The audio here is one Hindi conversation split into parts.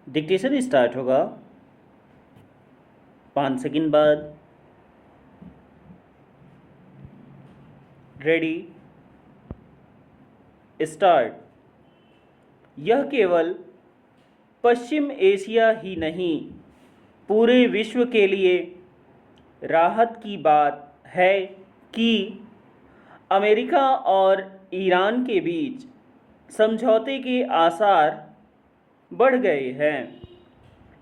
डिक्टेशन स्टार्ट होगा 5 सेकंड बाद। Ready, start. यह केवल पश्चिम एशिया ही नहीं, पूरे विश्व के लिए राहत की बात है कि अमेरिका और ईरान के बीच समझौते के आसार बढ़ गए हैं।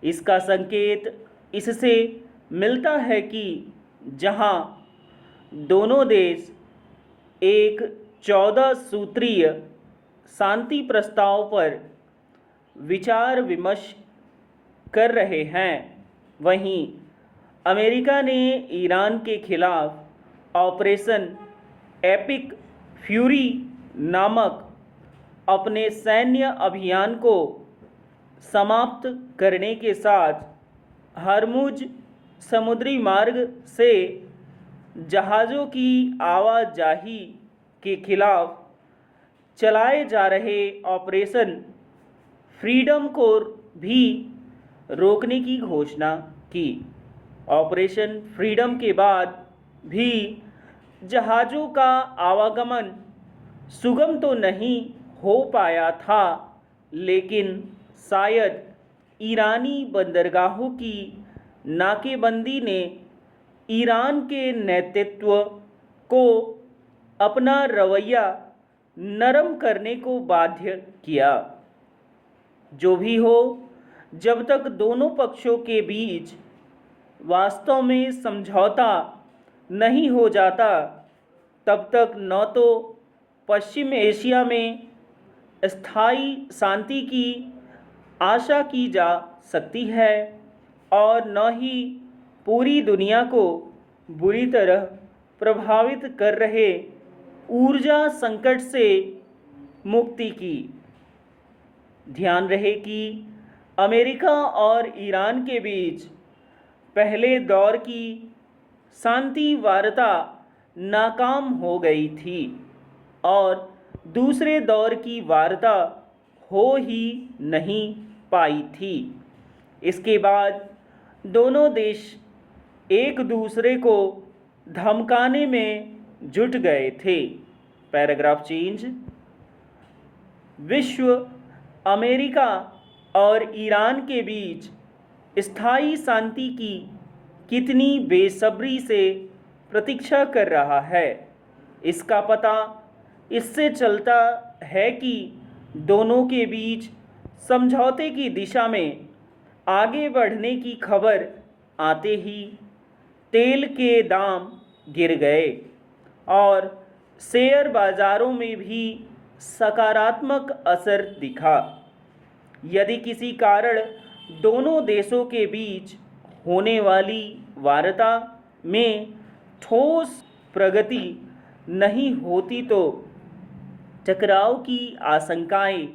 इसका संकेत इससे मिलता है कि जहां दोनों देश एक 14 सूत्रीय शांति प्रस्ताव पर विचार विमर्श कर रहे हैं, वहीं अमेरिका ने ईरान के खिलाफ ऑपरेशन एपिक फ्यूरी नामक अपने सैन्य अभियान को समाप्त करने के साथ हरमुज समुद्री मार्ग से जहाज़ों की आवाजाही के खिलाफ चलाए जा रहे ऑपरेशन फ्रीडम को भी रोकने की घोषणा की। ऑपरेशन फ्रीडम के बाद भी जहाज़ों का आवागमन सुगम तो नहीं हो पाया था, लेकिन शायद ईरानी बंदरगाहों की नाकेबंदी ने ईरान के नेतृत्व को अपना रवैया नरम करने को बाध्य किया। जो भी हो, जब तक दोनों पक्षों के बीच वास्तव में समझौता नहीं हो जाता, तब तक न तो पश्चिम एशिया में स्थायी शांति की आशा की जा सकती है और न ही पूरी दुनिया को बुरी तरह प्रभावित कर रहे ऊर्जा संकट से मुक्ति की। ध्यान रहे कि अमेरिका और ईरान के बीच पहले दौर की शांति वार्ता नाकाम हो गई थी और दूसरे दौर की वार्ता हो ही नहीं पाई थी। इसके बाद दोनों देश एक दूसरे को धमकाने में जुट गए थे। Paragraph change. विश्व अमेरिका और ईरान के बीच स्थायी शांति की कितनी बेसब्री से प्रतीक्षा कर रहा है, इसका पता इससे चलता है कि दोनों के बीच समझौते की दिशा में आगे बढ़ने की खबर आते ही तेल के दाम गिर गए और शेयर बाजारों में भी सकारात्मक असर दिखा। यदि किसी कारण दोनों देशों के बीच होने वाली वार्ता में ठोस प्रगति नहीं होती तो टकराव की आशंकाएं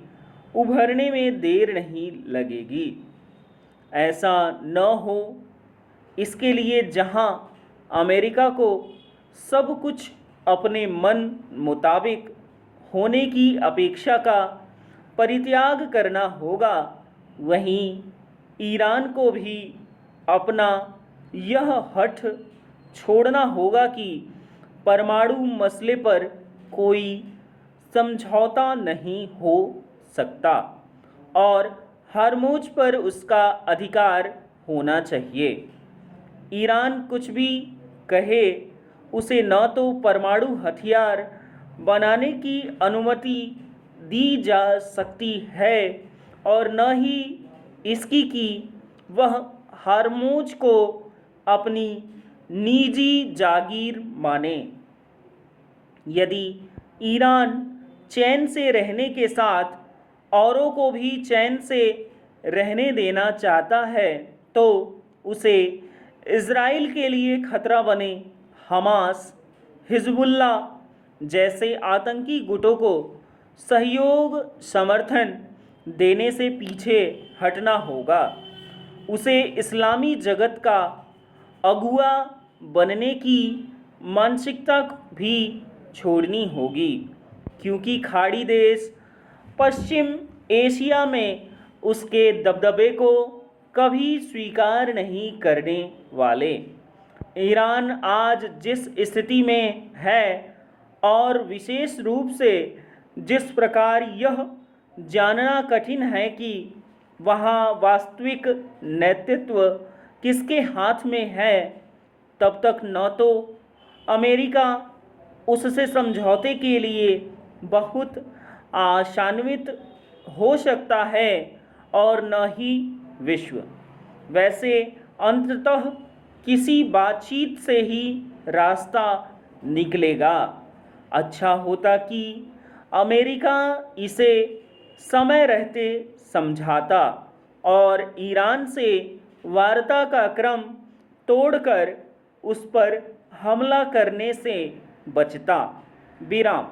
उभरने में देर नहीं लगेगी। ऐसा न हो, इसके लिए जहां अमेरिका को सब कुछ अपने मन मुताबिक होने की अपेक्षा का परित्याग करना होगा, वहीं ईरान को भी अपना यह हठ छोड़ना होगा कि परमाणु मसले पर कोई समझौता नहीं हो सकता और हरमुज पर उसका अधिकार होना चाहिए। ईरान कुछ भी कहे, उसे न तो परमाणु हथियार बनाने की अनुमति दी जा सकती है और न ही इसकी कि वह हरमुज को अपनी निजी जागीर माने। यदि ईरान चैन से रहने के साथ औरों को भी चैन से रहने देना चाहता है, तो उसे इज़राइल के लिए खतरा बने हमास, हिजबुल्लाह जैसे आतंकी गुटों को सहयोग समर्थन देने से पीछे हटना होगा। उसे इस्लामी जगत का अगुआ बनने की मानसिकता भी छोड़नी होगी, क्योंकि खाड़ी देश पश्चिम एशिया में उसके दबदबे को कभी स्वीकार नहीं करने वाले। ईरान आज जिस स्थिति में है और विशेष रूप से जिस प्रकार यह जानना कठिन है कि वहाँ वास्तविक नेतृत्व किसके हाथ में है, तब तक न तो अमेरिका उससे समझौते के लिए बहुत आशान्वित हो सकता है और न ही विश्व। वैसे अंततः किसी बातचीत से ही रास्ता निकलेगा। अच्छा होता कि अमेरिका इसे समय रहते समझाता और ईरान से वार्ता का क्रम तोड़कर उस पर हमला करने से बचता। विराम।